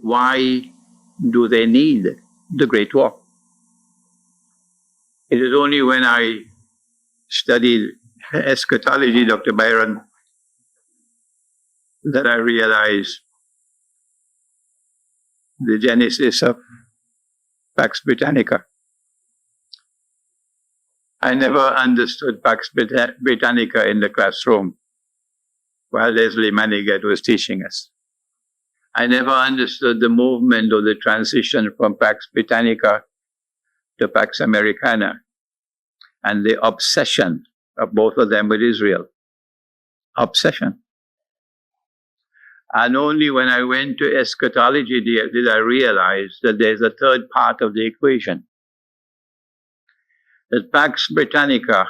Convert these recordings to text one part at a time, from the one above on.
why do they need the Great War? It is only when I studied eschatology, Dr. Byron, that I realized the genesis of Pax Britannica. I never understood Pax Britannica in the classroom while Leslie Manigat was teaching us. I never understood the movement or the transition from Pax Britannica to Pax Americana and the obsession of both of them with Israel. Obsession. And only when I went to eschatology did I realize that there's a third part of the equation. That Pax Britannica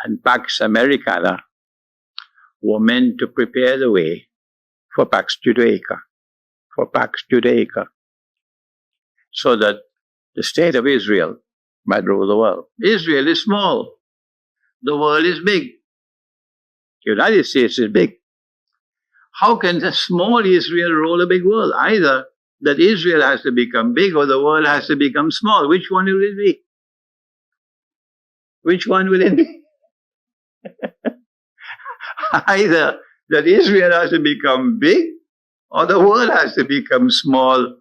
and Pax Americana were meant to prepare the way for Pax Judaica, so that the state of Israel might rule the world. Israel is small. The world is big. The United States is big. How can the small Israel rule a big world? Either that Israel has to become big or the world has to become small. Which one will it be? Which one will it be? Either that Israel has to become big or the world has to become small.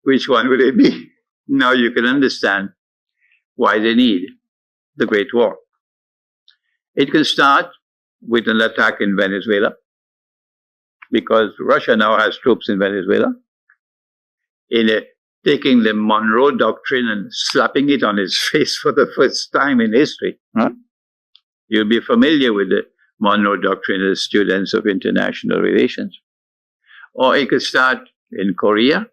Which one will it be? Now you can understand why they need the Great War. It can start with an attack in Venezuela, because Russia now has troops in Venezuela, taking the Monroe Doctrine and slapping it on its face for the first time in history. Huh? You'll be familiar with the Monroe Doctrine as students of international relations. Or it could start in Korea.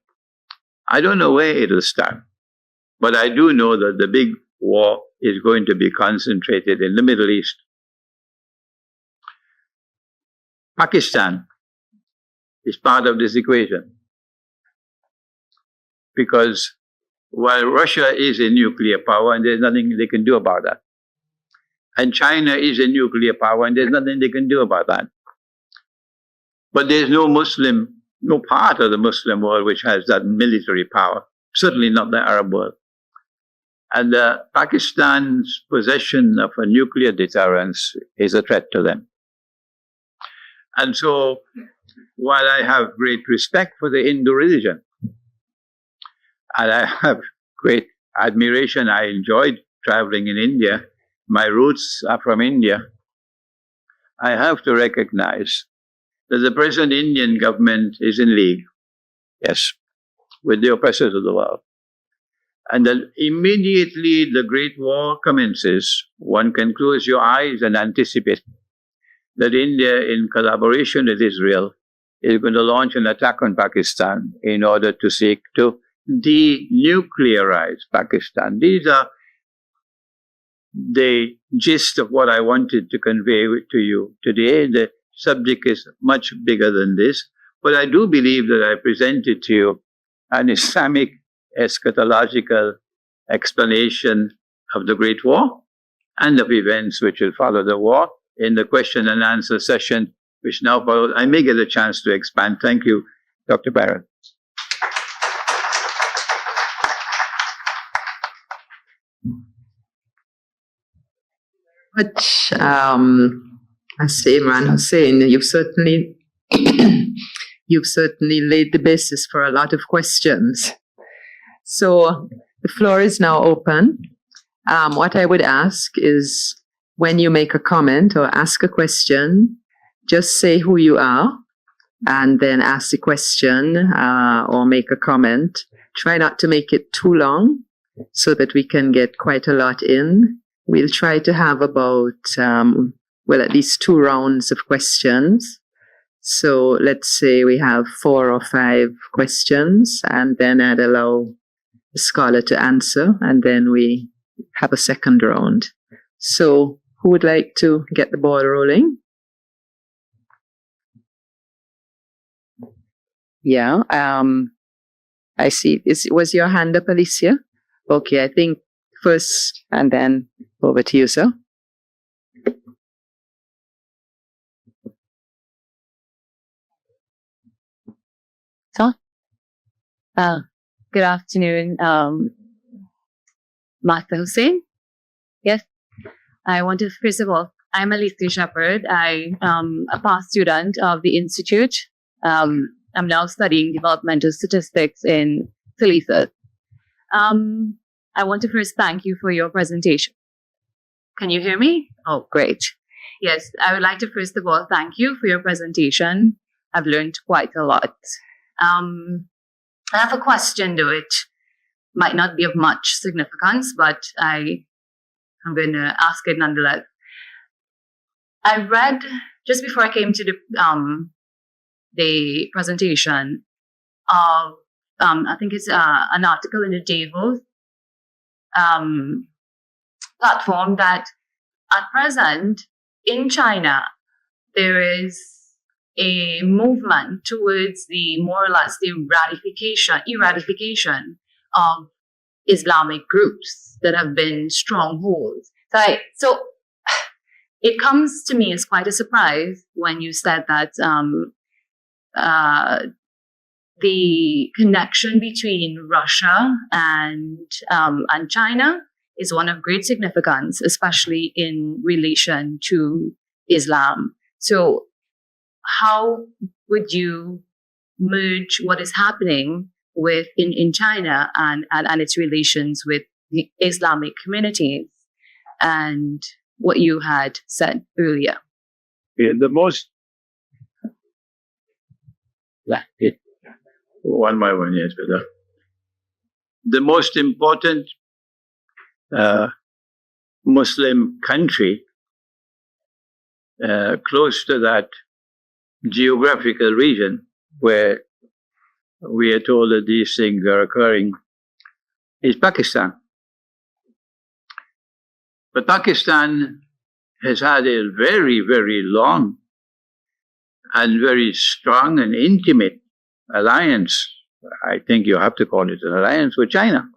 I don't know where it will start, but I do know that the big war is going to be concentrated in the Middle East. Pakistan is part of this equation, because while Russia is a nuclear power and there's nothing they can do about that, and China is a nuclear power and there's nothing they can do about that, but there's no part of the Muslim world which has that military power, certainly not the Arab world. And Pakistan's possession of a nuclear deterrence is a threat to them. And so, while I have great respect for the Hindu religion, and I have great admiration, I enjoyed traveling in India, my roots are from India, I have to recognize that the present Indian government is in league, yes, with the oppressors of the world. And that immediately the Great War commences, one can close your eyes and anticipate that India, in collaboration with Israel, is going to launch an attack on Pakistan in order to seek to denuclearize Pakistan. These are the gist of what I wanted to convey to you today. The subject is much bigger than this, but I do believe that I presented to you an Islamic eschatological explanation of the Great War and of events which will follow the war in the question and answer session which now follows. I may get a chance to expand. Thank you, Dr. Barrett. Much, Master Imran Hosein, you've certainly laid the basis for a lot of questions. So the floor is now open. What I would ask is, when you make a comment or ask a question, just say who you are and then ask the question or make a comment. Try not to make it too long so that we can get quite a lot in. We'll try to have about, at least 2 rounds of questions. So let's say we have 4 or 5 questions, and then I'd allow the scholar to answer, and then we have a second round. So who would like to get the ball rolling? Yeah, I see. Was your hand up, Alicia? Okay, I think first, and then over to you, sir. So, good afternoon, Master Hosein. Yes, I want to, first of all, I'm Alicia Shepherd. I am a past student of the Institute. I'm now studying developmental statistics in Tbilisi. I want to first thank you for your presentation. Can you hear me? Oh, great. Yes, I would like to first of all thank you for your presentation. I've learned quite a lot. I have a question though. It might not be of much significance, but I'm going to ask it nonetheless. I read, just before I came to the presentation, of I think it's an article in the Davos platform that at present in China there is a movement towards the more or less the eradication of Islamic groups that have been strongholds. So it comes to me as quite a surprise when you said that the connection between Russia and China is one of great significance, especially in relation to Islam. So how would you merge what is happening in China and its relations with the Islamic communities and what you had said earlier? Yeah, one by one, yes, brother. The most important Muslim country close to that geographical region where we are told that these things are occurring is Pakistan. But Pakistan has had a very, very long and very strong and intimate alliance. I think you have to call it an alliance with China.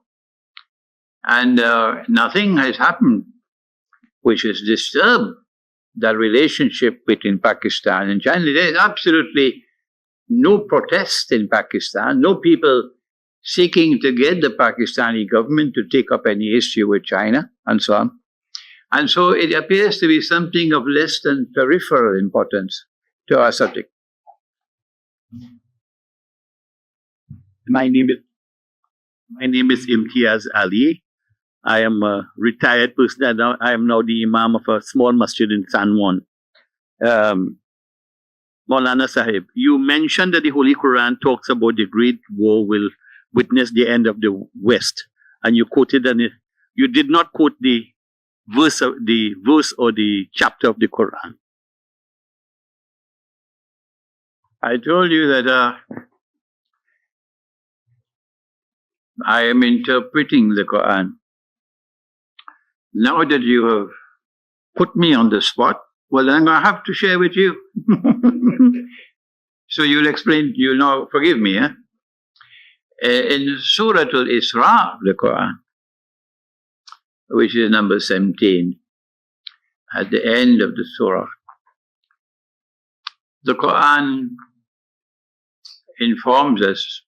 And nothing has happened which has disturbed that relationship between Pakistan and China. There is absolutely no protest in Pakistan, no people seeking to get the Pakistani government to take up any issue with China and so on. And so it appears to be something of less than peripheral importance to our subject. My name is Imtiaz Ali. I am a retired person. I am now the Imam of a small masjid in San Juan. Maulana Sahib, you mentioned that the Holy Quran talks about the Great War will witness the end of the West, and you quoted, and you did not quote the verse or the chapter of the Quran. I told you that I am interpreting the Quran. Now that you have put me on the spot, well, then I'm going to have to share with you. So you'll explain, you'll now forgive me. In Surah Al-Isra, the Quran, which is number 17, at the end of the surah, the Quran informs us.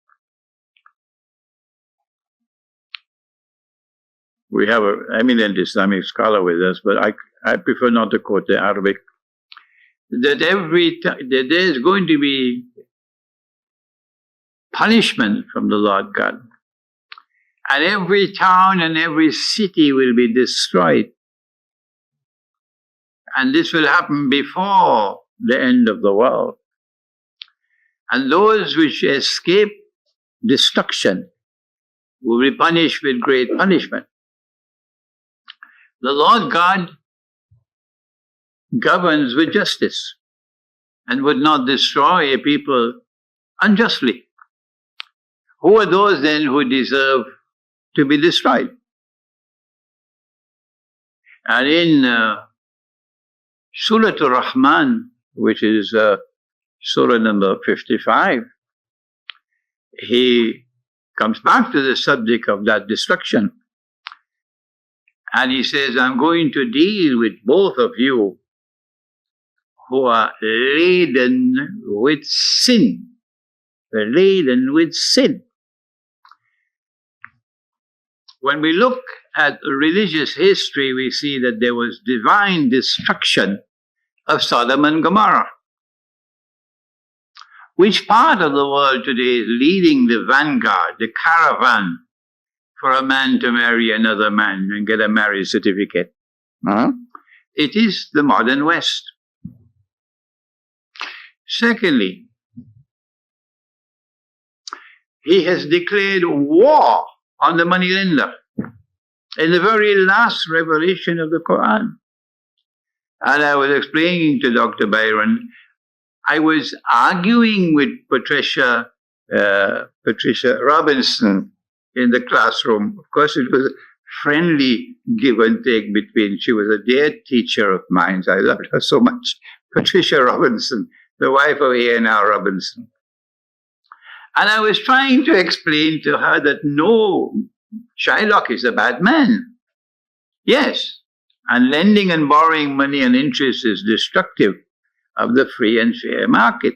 We have an eminent Islamic scholar with us, but I prefer not to quote the Arabic, that that there is going to be punishment from the Lord God. And every town and every city will be destroyed. And this will happen before the end of the world. And those which escape destruction will be punished with great punishment. The Lord God governs with justice and would not destroy a people unjustly. Who are those then who deserve to be destroyed? And in Surah Ar-Rahman, which is Surah number 55, he comes back to the subject of that destruction. And he says, I'm going to deal with both of you who are laden with sin. were laden with sin. When we look at religious history, we see that there was divine destruction of Sodom and Gomorrah. Which part of the world today is leading the vanguard, the caravan, for a man to marry another man and get a marriage certificate? It is the modern West. Secondly, he has declared war on the moneylender in the very last revelation of the Qur'an. And I was explaining to Dr. Byron, I was arguing with Patricia Robinson in the classroom. Of course, it was a friendly give and take between. She was a dear teacher of mine. I loved her so much. Patricia Robinson, the wife of A&R Robinson. And I was trying to explain to her that no, Shylock is a bad man. Yes, and lending and borrowing money and interest is destructive of the free and fair market.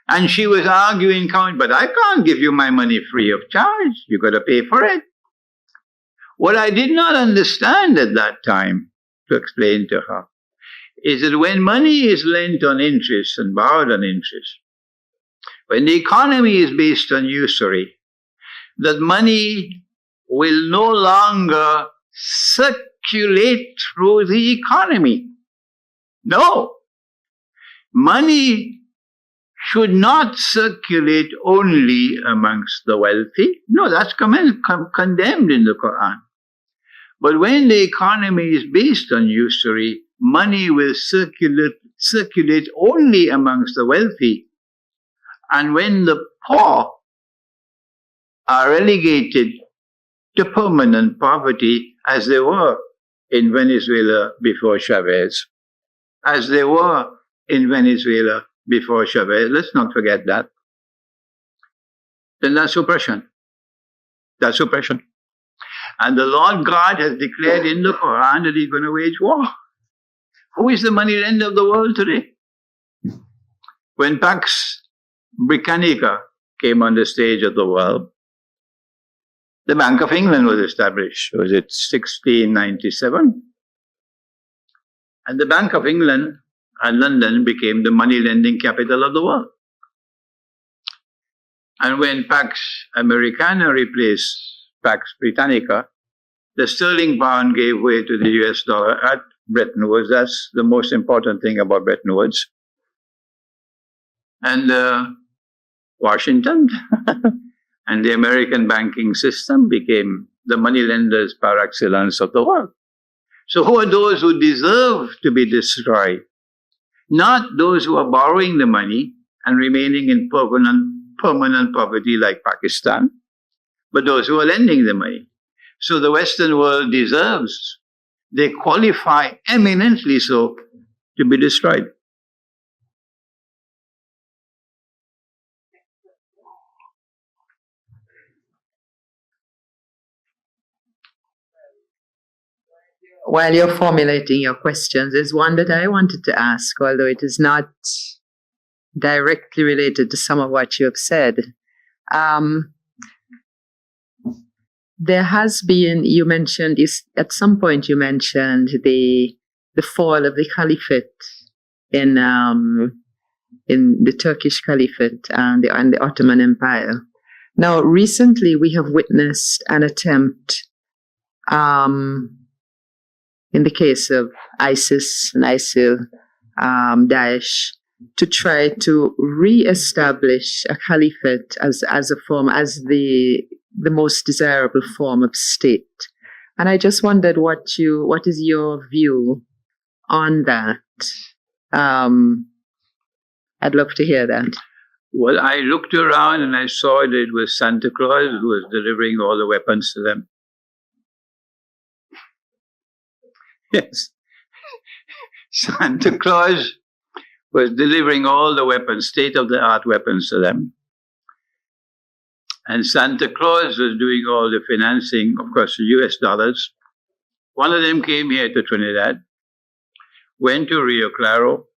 And she was arguing, but I can't give you my money free of charge. You've got to pay for it. What I did not understand at that time, to explain to her, is that when money is lent on interest and borrowed on interest, when the economy is based on usury, that money will no longer circulate through the economy. No. Money should not circulate only amongst the wealthy. No, that's condemned in the Qur'an. But when the economy is based on usury, money will circulate only amongst the wealthy. And when the poor are relegated to permanent poverty, as they were in Venezuela before Chavez, as they were in Venezuela before Chavez, let's not forget that, then that's oppression. That's oppression. And the Lord God has declared in the Quran that He's going to wage war. Who is the money lender of the world today? When Pax Britannica came on the stage of the world, the Bank of England was established. Was it 1697? And the Bank of England and London became the money lending capital of the world. And when Pax Americana replaced Pax Britannica, the sterling pound gave way to the US dollar at Bretton Woods. That's the most important thing about Bretton Woods. And Washington and the American banking system became the money lenders par excellence of the world. So who are those who deserve to be destroyed? Not those who are borrowing the money and remaining in permanent poverty like Pakistan, but those who are lending the money. So the Western world deserves, they qualify eminently so to be destroyed. While you're formulating your questions, there's one that I wanted to ask, although it is not directly related to some of what you have said. There has been, you mentioned, at some point you mentioned the fall of the caliphate in the Turkish caliphate and the Ottoman Empire. Now, recently we have witnessed an attempt in the case of ISIS and ISIL, Daesh, to try to re-establish a caliphate as a form, as the most desirable form of state. And I just wondered what is your view on that? I'd love to hear that. Well, I looked around and I saw that it was Santa Claus who was delivering all the weapons to them. Yes. Santa Claus was delivering all the weapons, state-of-the-art weapons to them. And Santa Claus was doing all the financing, of course, US dollars. One of them came here to Trinidad, went to Rio Claro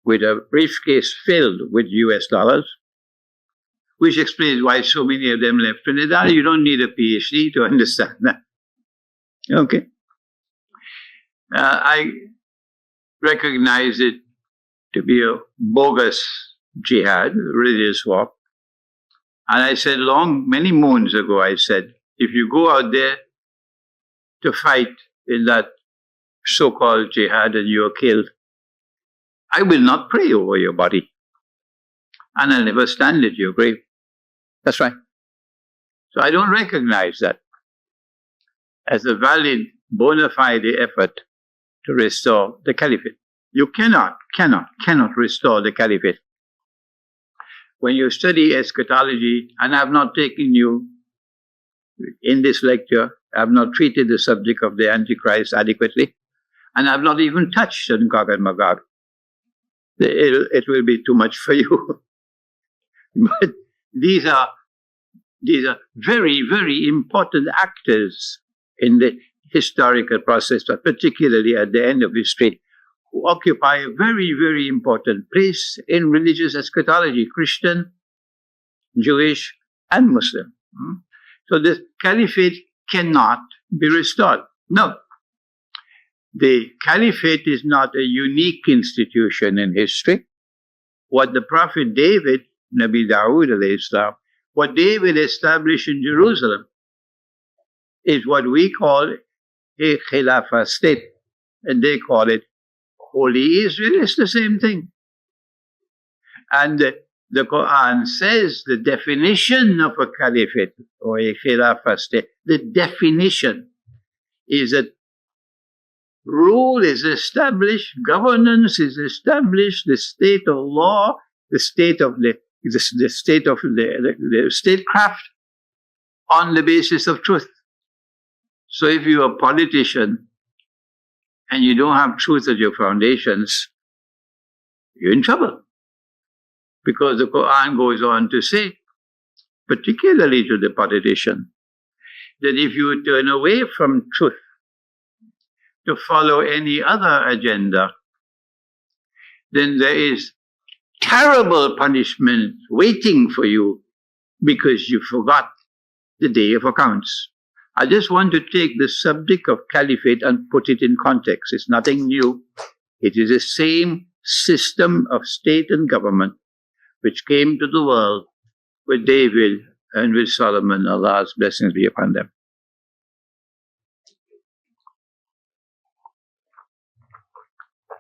with a briefcase filled with US dollars, which explains why so many of them left Trinidad. You don't need a PhD to understand that. Okay. I recognize it to be a bogus jihad, religious war. And I said many moons ago, I said, if you go out there to fight in that so-called jihad and you are killed, I will not pray over your body. And I'll never stand at your grave. That's right. So I don't recognize that as a valid, bona fide effort to restore the caliphate. You cannot restore the caliphate. When you study eschatology, and I have not taken you in this lecture, I have not treated the subject of the Antichrist adequately, and I have not even touched on Gog and Magog. It will be too much for you. But these are very, very important actors in the historical process, but particularly at the end of history, who occupy a very, very important place in religious eschatology, Christian, Jewish, and Muslim. So the caliphate cannot be restored. No. The caliphate is not a unique institution in history. What the Prophet David, Nabi Dawood alayhi salam, what David established in Jerusalem is what we call a Khilafah state, and they call it Holy Israel. It's the same thing. And the Qur'an says the definition of a caliphate or a Khilafah state, the definition is that rule is established, governance is established, the state of law, the state of the statecraft on the basis of truth. So if you're a politician and you don't have truth as your foundations, you're in trouble. Because the Qur'an goes on to say, particularly to the politician, that if you turn away from truth to follow any other agenda, then there is terrible punishment waiting for you because you forgot the day of accounts. I just want to take the subject of caliphate and put it in context. It's nothing new. It is the same system of state and government which came to the world with David and with Solomon. Allah's blessings be upon them.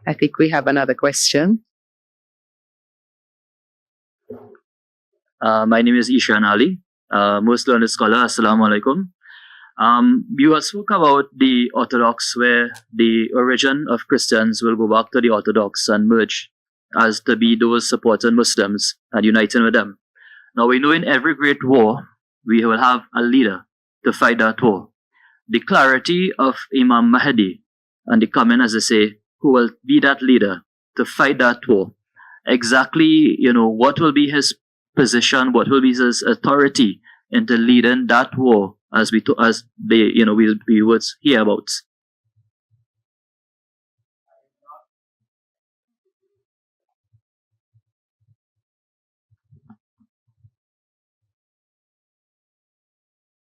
I think we have another question. My name is Ishan Ali, most learned scholar. Assalamu alaikum. You have spoke about the Orthodox, where the origin of Christians will go back to the Orthodox and merge as to be those supporting Muslims and uniting with them. Now we know in every great war, we will have a leader to fight that war. The clarity of Imam Mahdi and the coming, as I say, who will be that leader to fight that war. Exactly, what will be his position, what will be his authority into leading that war as we would hear about.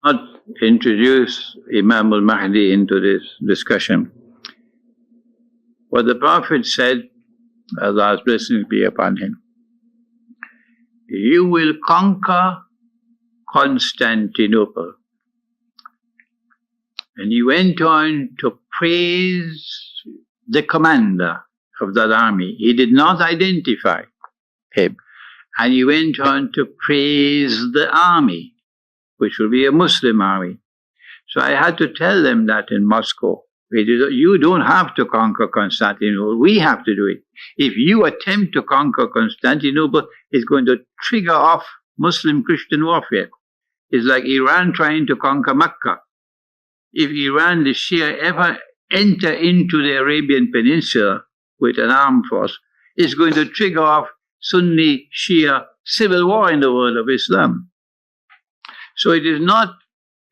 Not introduce Imam Mahdi into this discussion. What the Prophet said, Allah's blessings be upon him, you will conquer Constantinople. And he went on to praise the commander of that army. He did not identify him. And he went on to praise the army, which will be a Muslim army. So I had to tell them that in Moscow. You don't have to conquer Constantinople. We have to do it. If you attempt to conquer Constantinople, it's going to trigger off Muslim-Christian warfare. It's like Iran trying to conquer Mecca. If Iran, the Shia, ever enter into the Arabian Peninsula with an armed force, it's going to trigger off Sunni Shia civil war in the world of Islam. So it is not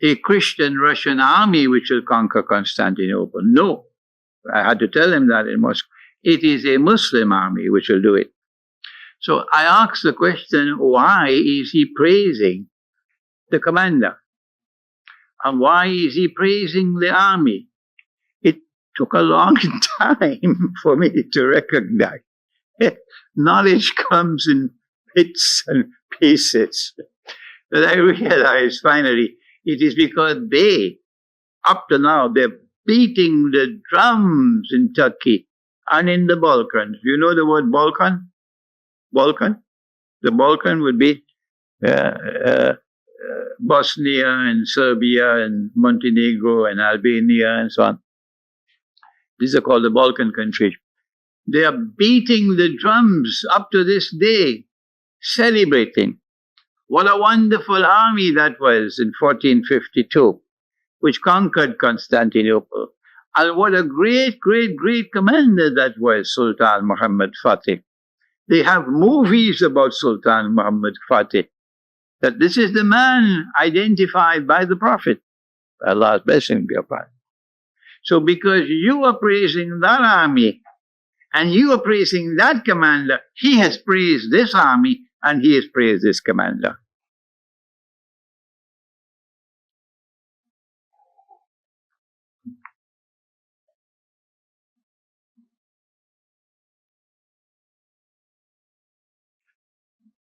a Christian Russian army which will conquer Constantinople. No. I had to tell them that in Moscow. It is a Muslim army which will do it. So I asked the question, why is he praising the commander? And why is he praising the army? It took a long time for me to recognize. Knowledge comes in bits and pieces. But I realized finally it is because they, up to now, they're beating the drums in Turkey and in the Balkans. You know the word Balkan? Balkan? The Balkan would be Bosnia and Serbia and Montenegro and Albania and so on. These are called the Balkan countries. They are beating the drums up to this day, celebrating. What a wonderful army that was in 1452, which conquered Constantinople. And what a great, great, great commander that was, Sultan Muhammad Fatih. They have movies about Sultan Muhammad Fatih, that this is the man identified by the Prophet. Allah's blessing be upon him. So because you are praising that army, and you are praising that commander, he has praised this army, and he has praised this commander.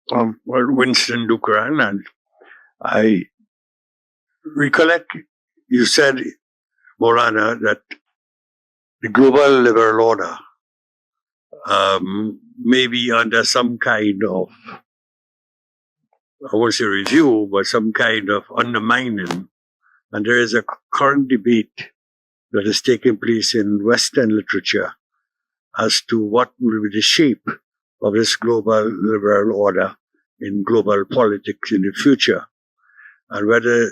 Well, Winston Dukran, and I recollect you said, Maulana, that the global liberal order may be under some kind of, I won't say review, but some kind of undermining. And there is a current debate that is taking place in Western literature as to what will be the shape of this global liberal order in global politics in the future, and whether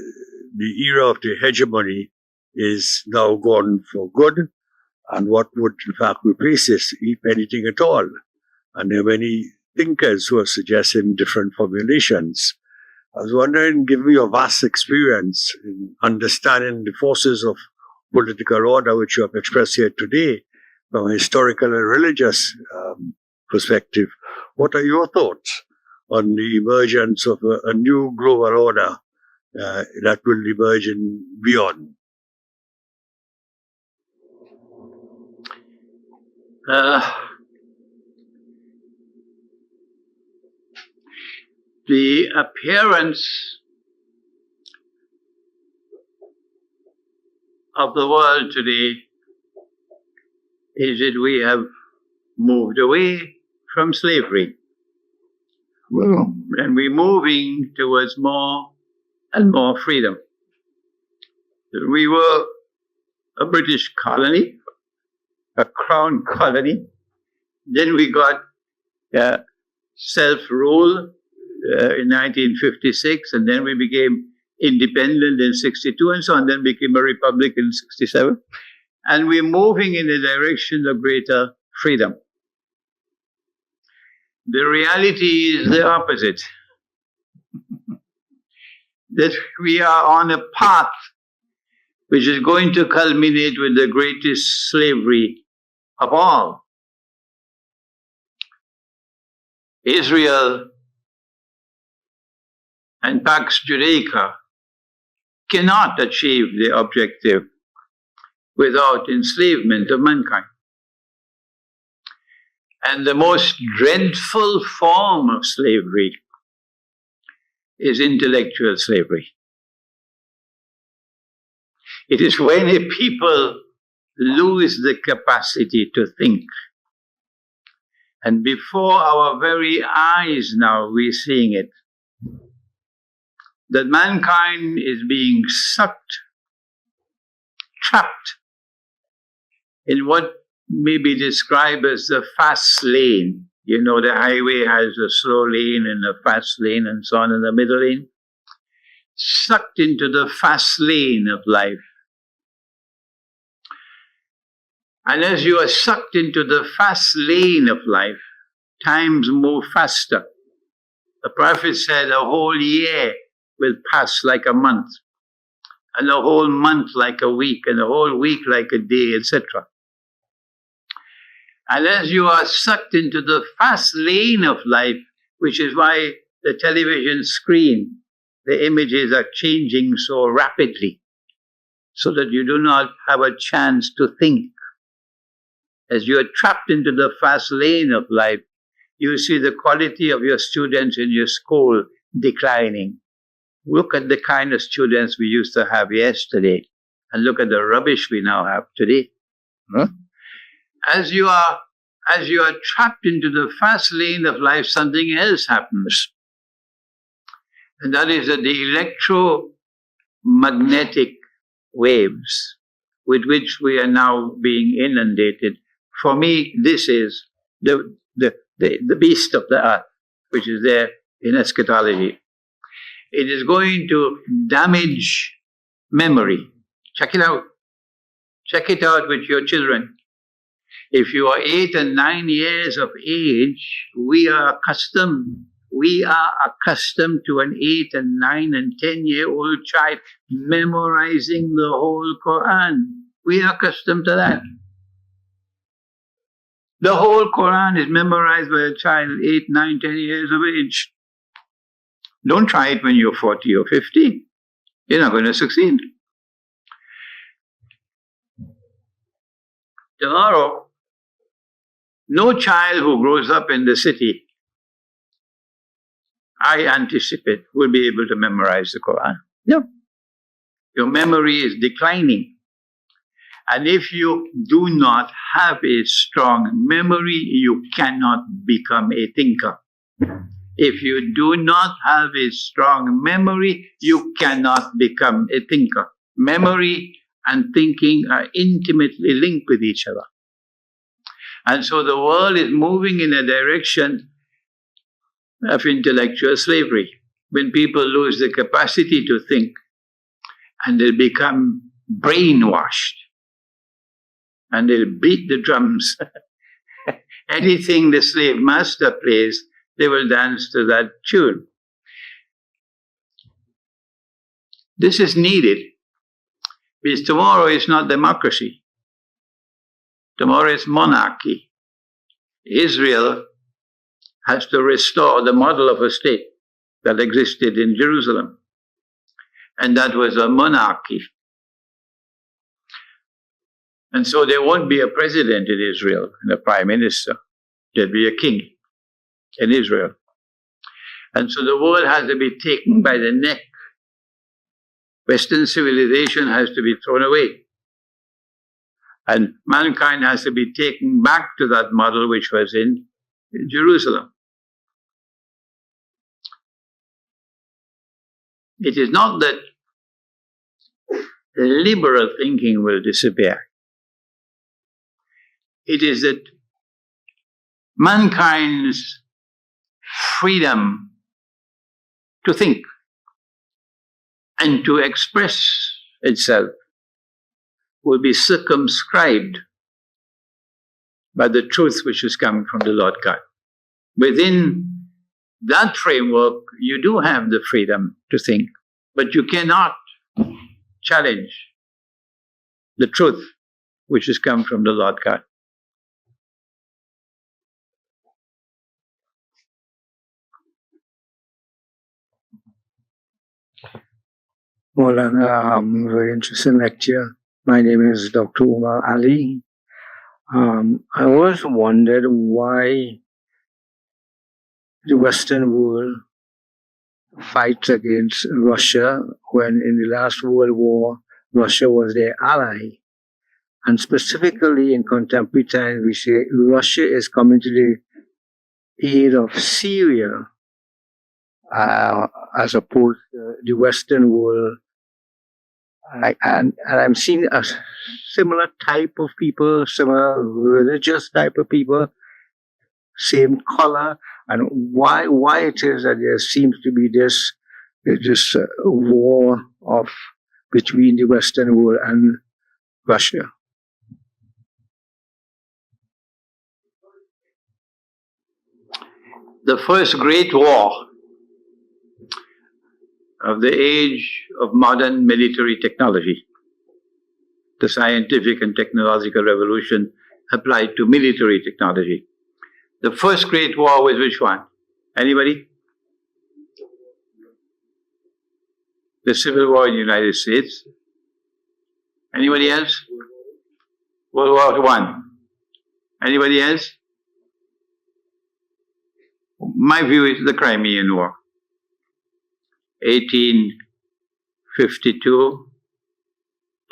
the era of the hegemony is now gone for good, and what would in fact replace this, if anything at all. And there are many thinkers who are suggesting different formulations. I was wondering, given your vast experience in understanding the forces of political order which you have expressed here today from a historical and religious perspective, what are your thoughts on the emergence of a new global order that will emerge in beyond? The appearance of the world today is that we have moved away from slavery. And we're moving towards more and more freedom. We were a British colony, a crown colony. Then we got self-rule in 1956, and then we became independent in 62 and so on, then became a republic in 67. And we're moving in the direction of greater freedom. The reality is the opposite. That we are on a path which is going to culminate with the greatest slavery of all. Israel and Pax Judaica cannot achieve the objective without enslavement of mankind. And the most dreadful form of slavery is intellectual slavery. It is when a people lose the capacity to think. And before our very eyes now we're seeing it, that mankind is being sucked, trapped in what may be described as the fast lane. You know, the highway has a slow lane and a fast lane and so on in the middle lane. Sucked into the fast lane of life. And as you are sucked into the fast lane of life, times move faster. The Prophet said a whole year will pass like a month, and a whole month like a week, and a whole week like a day, etc. And as you are sucked into the fast lane of life, which is why the television screen, the images are changing so rapidly, so that you do not have a chance to think. As you are trapped into the fast lane of life, you see the quality of your students in your school declining. Look at the kind of students we used to have yesterday, and look at the rubbish we now have today. Huh? As you are trapped into the fast lane of life, something else happens. And that is that the electromagnetic waves with which we are now being inundated, for me, this is the beast of the earth, which is there in eschatology. It is going to damage memory. Check it out. Check it out with your children. If you are 8 and 9 years of age, we are accustomed to an 8 and 9 and 10-year-old child memorizing the whole Qur'an. We are accustomed to that. The whole Qur'an is memorized by a child 8, 9, 10 years of age. Don't try it when you're 40 or 50. You're not going to succeed. Tomorrow, no child who grows up in the city, I anticipate, will be able to memorize the Qur'an. No. Your memory is declining. And if you do not have a strong memory, you cannot become a thinker. If you do not have a strong memory, you cannot become a thinker. Memory and thinking are intimately linked with each other. And so the world is moving in a direction of intellectual slavery. When people lose the capacity to think and they become brainwashed and they'll beat the drums. Anything the slave master plays, they will dance to that tune. This is needed because tomorrow is not democracy. Tomorrow is monarchy. Israel has to restore the model of a state that existed in Jerusalem, and that was a monarchy. And so there won't be a president in Israel and a prime minister. There'll be a king in Israel. And so the world has to be taken by the neck. Western civilization has to be thrown away. And mankind has to be taken back to that model which was in Jerusalem. It is not that liberal thinking will disappear. It is that mankind's freedom to think and to express itself will be circumscribed by the truth which is coming from the Lord God. Within that framework, you do have the freedom to think, but you cannot challenge the truth which has come from the Lord God. Maulana, very interesting lecture. My name is Dr. Umar Ali. I always wondered why the Western world fights against Russia when in the last World War, Russia was their ally. And specifically in contemporary times, we say Russia is coming to the aid of Syria as opposed to the Western world. And I'm seeing a similar type of people, similar religious type of people, same color, and why it is that there seems to be this war between the Western world and Russia. The first great war of the age of modern military technology, the scientific and technological revolution, applied to military technology. The first great war was which one? Anybody? The Civil War in the United States. Anybody else? World War I. Anybody else? My view is the Crimean War. 1852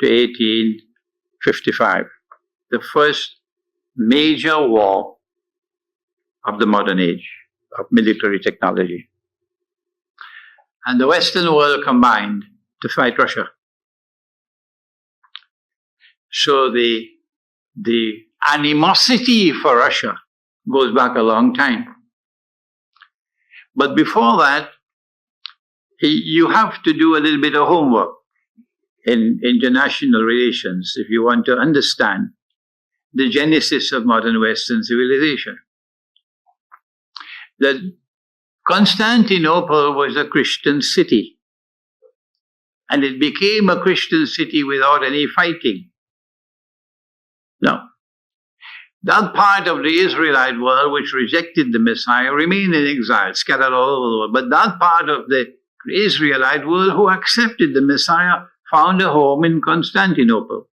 to 1855. The first major war of the modern age of military technology. And the Western world combined to fight Russia. So the animosity for Russia goes back a long time. But before that, you have to do a little bit of homework in international relations if you want to understand the genesis of modern Western civilization. That Constantinople was a Christian city, and it became a Christian city without any fighting. Now, that part of the Israelite world which rejected the Messiah remained in exile, scattered all over the world. But that part of the Israelite world who accepted the Messiah found a home in Constantinople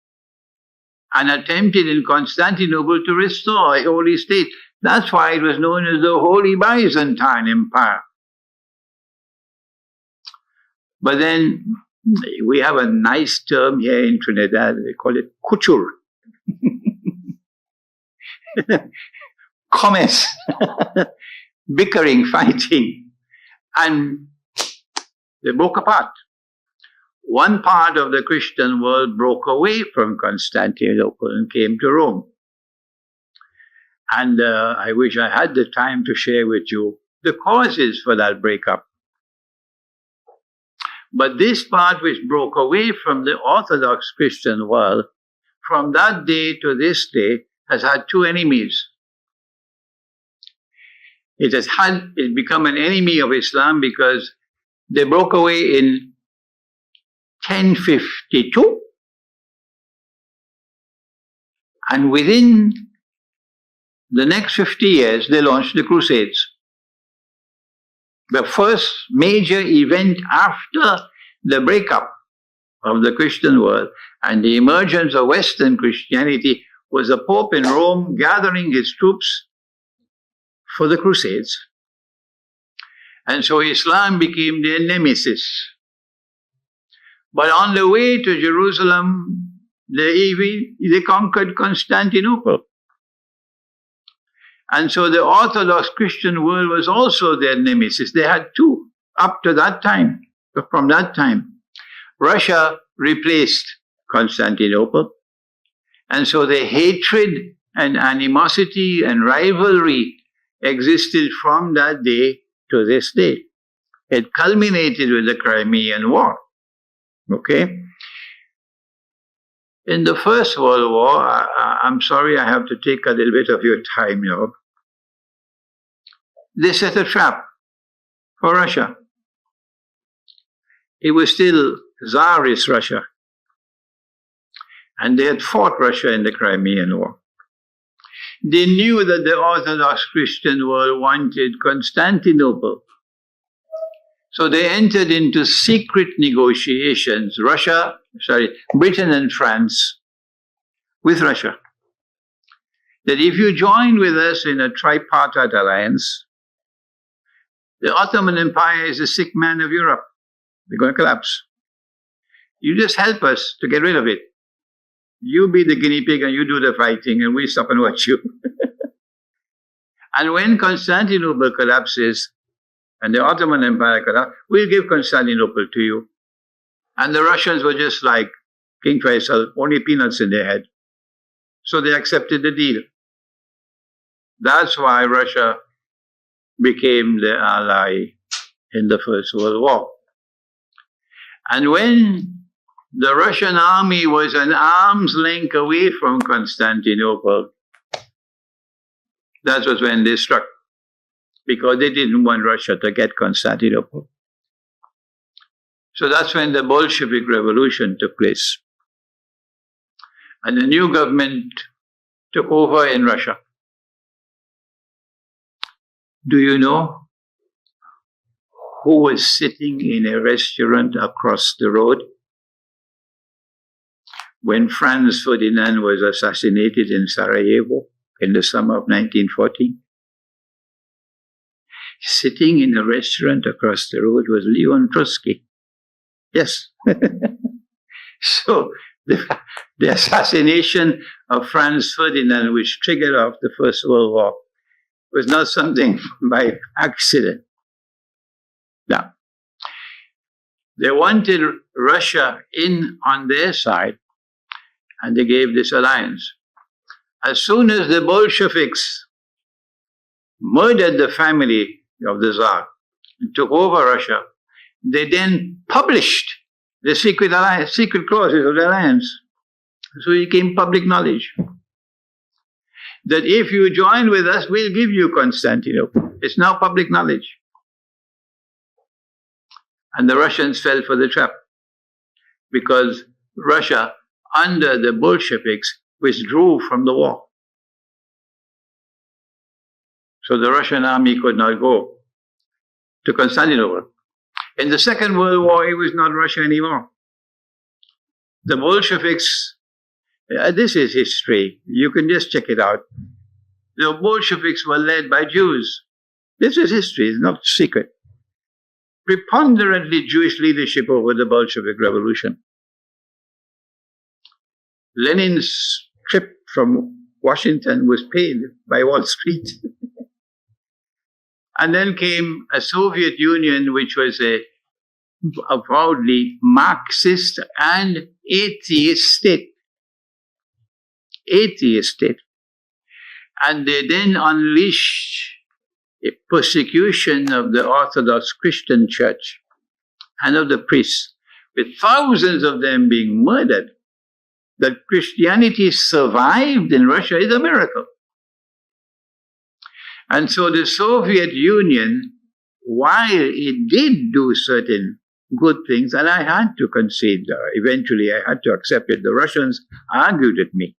and attempted in Constantinople to restore a holy state. That's why it was known as the Holy Byzantine Empire. But then we have a nice term here in Trinidad, they call it kuchur. Commerce, bickering, fighting, and they broke apart. One part of the Christian world broke away from Constantinople and came to Rome. And I wish I had the time to share with you the causes for that breakup. But this part which broke away from the Orthodox Christian world, from that day to this day, has had two enemies. It's become an enemy of Islam because they broke away in 1052, and within the next 50 years they launched the Crusades. The first major event after the breakup of the Christian world and the emergence of Western Christianity was a Pope in Rome gathering his troops for the Crusades. And so Islam became their nemesis. But on the way to Jerusalem, they conquered Constantinople. And so the Orthodox Christian world was also their nemesis. They had two up to that time. From that time, Russia replaced Constantinople. And so the hatred and animosity and rivalry existed from that day to this day. It culminated with the Crimean War. Okay? In the First World War, I'm sorry I have to take a little bit of your time now. They set a trap for Russia. It was still Tsarist Russia. And they had fought Russia in the Crimean War. They knew that the Orthodox Christian world wanted Constantinople. So they entered into secret negotiations, Britain and France, with Russia. That if you join with us in a tripartite alliance, the Ottoman Empire is the sick man of Europe. They're going to collapse. You just help us to get rid of it. You be the guinea pig and you do the fighting and we stop and watch you. And when Constantinople collapses and the Ottoman Empire collapses, we'll give Constantinople to you. And the Russians were just like King Faisal, only peanuts in their head. So they accepted the deal. That's why Russia became the ally in the First World War. And when the Russian army was an arm's length away from Constantinople, that was when they struck, because they didn't want Russia to get Constantinople. So that's when the Bolshevik Revolution took place. And the new government took over in Russia. Do you know who was sitting in a restaurant across the road when Franz Ferdinand was assassinated in Sarajevo in the summer of 1914? Sitting in a restaurant across the road was Leon Trotsky. Yes. So the assassination of Franz Ferdinand, which triggered off the First World War, was not something by accident. Now, they wanted Russia in on their side, and they gave this alliance. As soon as the Bolsheviks murdered the family of the Tsar and took over Russia, they then published the secret clauses of the alliance. So it became public knowledge that if you join with us, we'll give you Constantinople. It's now public knowledge. And the Russians fell for the trap because Russia, under the Bolsheviks, withdrew from the war. So the Russian army could not go to Constantinople. In the Second World War, it was not Russia anymore. The Bolsheviks, this is history, you can just check it out. The Bolsheviks were led by Jews. This is history, it's not secret. Preponderantly Jewish leadership over the Bolshevik Revolution. Lenin's trip from Washington was paid by Wall Street. And then came a Soviet Union, which was a proudly Marxist and atheist state. Atheist state. And they then unleashed a persecution of the Orthodox Christian Church and of the priests, with thousands of them being murdered. That Christianity survived in Russia is a miracle. And so the Soviet Union, while it did do certain good things, and I had to concede, eventually I had to accept it, the Russians argued with me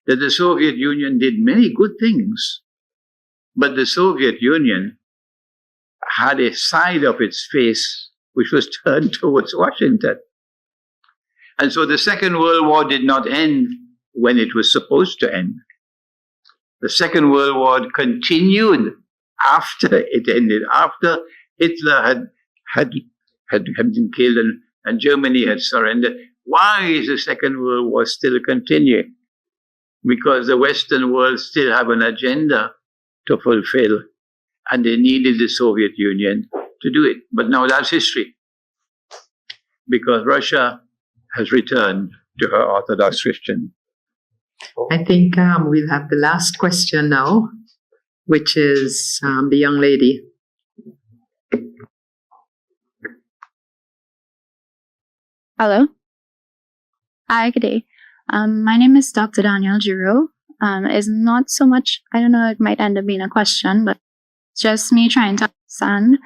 that the Soviet Union did many good things, but the Soviet Union had a side of its face which was turned towards Washington. And so the Second World War did not end when it was supposed to end. The Second World War continued after it ended, after Hitler had been killed and Germany had surrendered. Why is the Second World War still continuing? Because the Western world still have an agenda to fulfill, and they needed the Soviet Union to do it. But now that's history, because Russia has returned to her Orthodox Christian. I think we'll have the last question now, which is the young lady. Hello. Hi, good day. My name is Dr. Daniel Giroux. It's not so much, I don't know, it might end up being a question, but it's just me trying to understand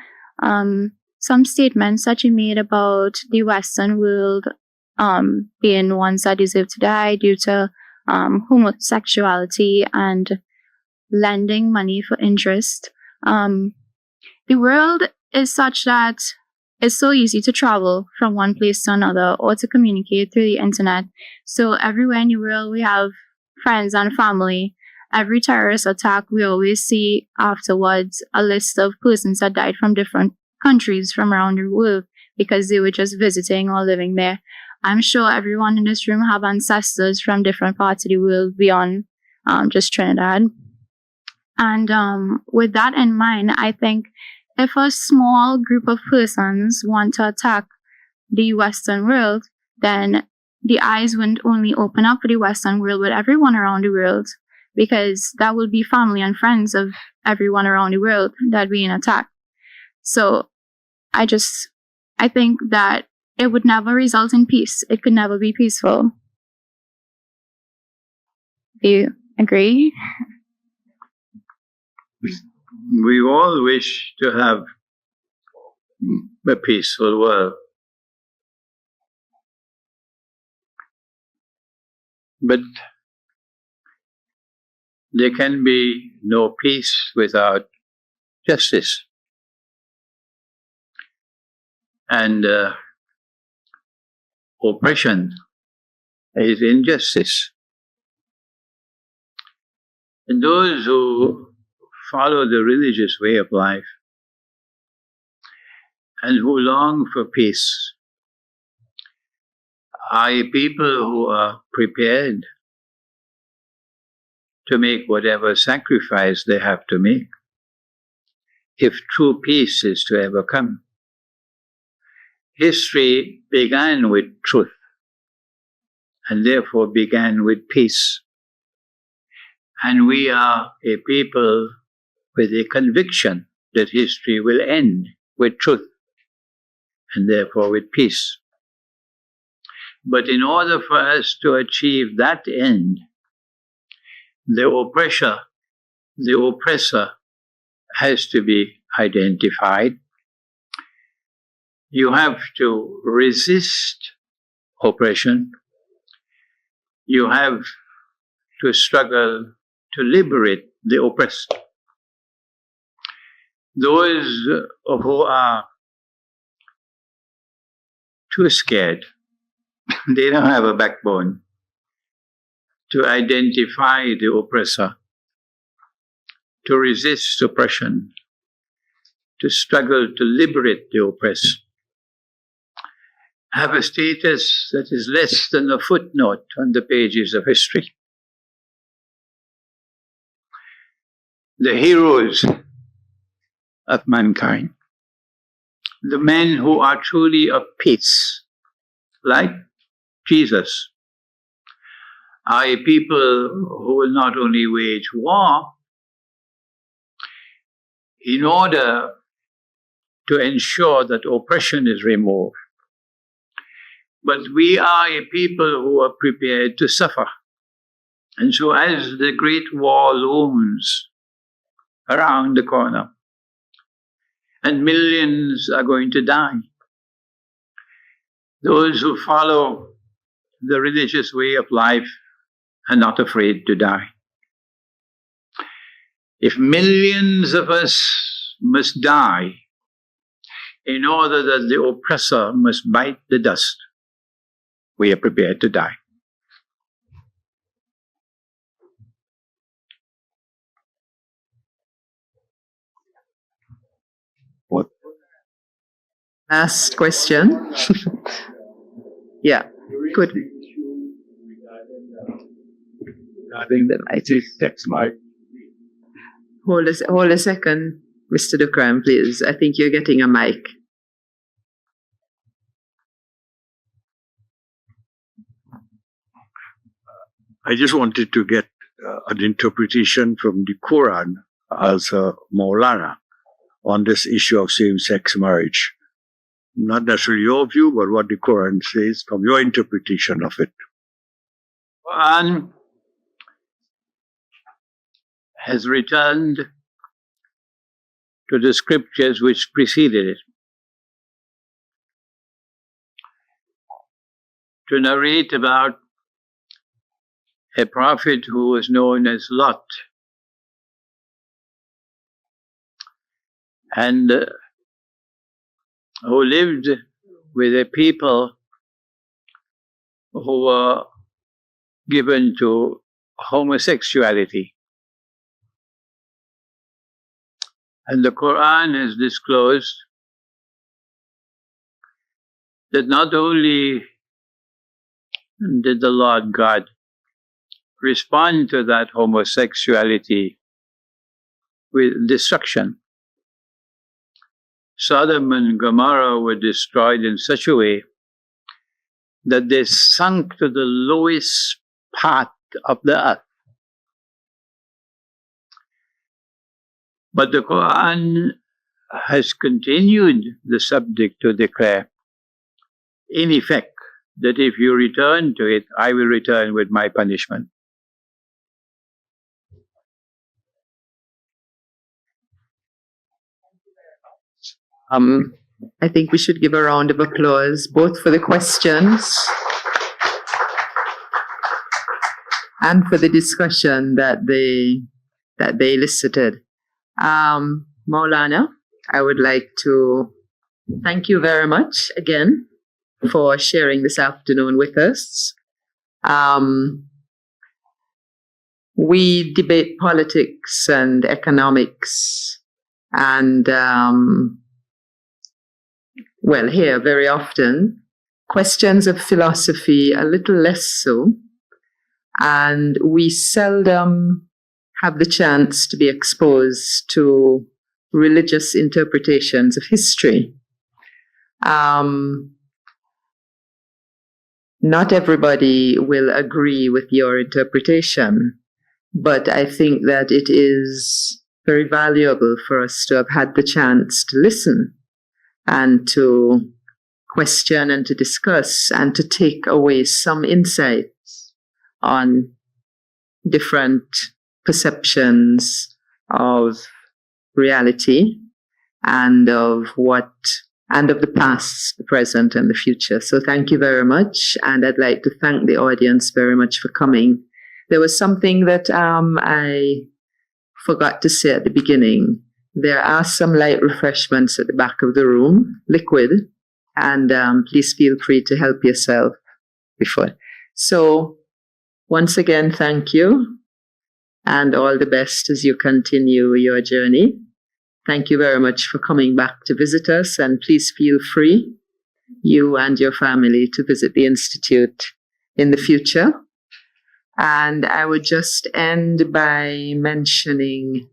some statements that you made about the Western world being ones that deserve to die due to homosexuality and lending money for interest. The world is such that it's so easy to travel from one place to another or to communicate through the internet. So everywhere in the world we have friends and family. Every terrorist attack we always see afterwards a list of persons that died from different countries from around the world because they were just visiting or living there. I'm sure everyone in this room have ancestors from different parts of the world beyond just Trinidad. And with that in mind, I think if a small group of persons want to attack the Western world, then the eyes wouldn't only open up for the Western world, but everyone around the world, because that will be family and friends of everyone around the world that being attacked. So I think that it would never result in peace. It could never be peaceful. Do you agree? We all wish to have a peaceful world. But there can be no peace without justice. And oppression is injustice. And those who follow the religious way of life and who long for peace are people who are prepared to make whatever sacrifice they have to make if true peace is to ever come. History began with truth and therefore began with peace. And we are a people with a conviction that history will end with truth and therefore with peace. But in order for us to achieve that end, the oppressor has to be identified. You have to resist oppression. You have to struggle to liberate the oppressed. Those who are too scared, they don't have a backbone to identify the oppressor, to resist oppression, to struggle to liberate the oppressed, have a status that is less than a footnote on the pages of history. The heroes of mankind, the men who are truly of peace, like Jesus, are a people who will not only wage war in order to ensure that oppression is removed, but we are a people who are prepared to suffer. And so as the great war looms around the corner, and millions are going to die, those who follow the religious way of life are not afraid to die. If millions of us must die in order that the oppressor must bite the dust, we are prepared to die. What? Last question. Yeah, good. Regarding the 96 mic. Hold a second, Mr. Dukram, please. I think you're getting a mic. I just wanted to get an interpretation from the Qur'an as a Maulana on this issue of same-sex marriage. Not necessarily your view, but what the Qur'an says from your interpretation of it. Quran has returned to the scriptures which preceded it to narrate about a prophet who was known as Lot, and who lived with a people who were given to homosexuality. And the Qur'an has disclosed that not only did the Lord God respond to that homosexuality with destruction, Sodom and Gomorrah were destroyed in such a way that they sunk to the lowest part of the earth. But the Qur'an has continued the subject to declare, in effect, that if you return to it, I will return with my punishment. I think we should give a round of applause both for the questions and for the discussion that they elicited. Maulana, I would like to thank you very much again for sharing this afternoon with us. We debate politics and economics and, well, here very often, questions of philosophy a little less so, and we seldom have the chance to be exposed to religious interpretations of history. Not everybody will agree with your interpretation, but I think that it is very valuable for us to have had the chance to listen and to question and to discuss and to take away some insights on different perceptions of reality and of the past, the present, and the future. So thank you very much, and I'd like to thank the audience very much for coming. There was something that I forgot to say at the beginning. There are some light refreshments at the back of the room, liquid, and please feel free to help yourself before. So once again, thank you, and all the best as you continue your journey. Thank you very much for coming back to visit us, and please feel free, you and your family, to visit the Institute in the future. And I would just end by mentioning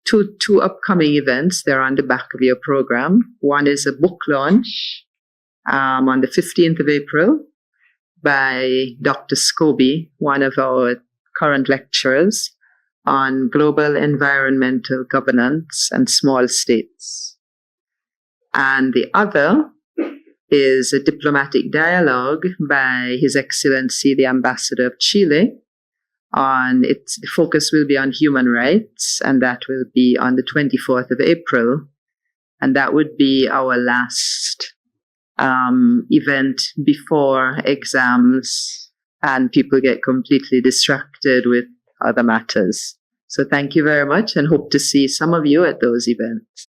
two upcoming events. They're on the back of your program. One is a book launch on the 15th of April by Dr. Scobie, one of our current lecturers, on global environmental governance and small states. And the other is a diplomatic dialogue by His Excellency the Ambassador of Chile. The focus will be on human rights, and that will be on the 24th of April. And that would be our last event before exams and people get completely distracted with other matters. So thank you very much, and hope to see some of you at those events.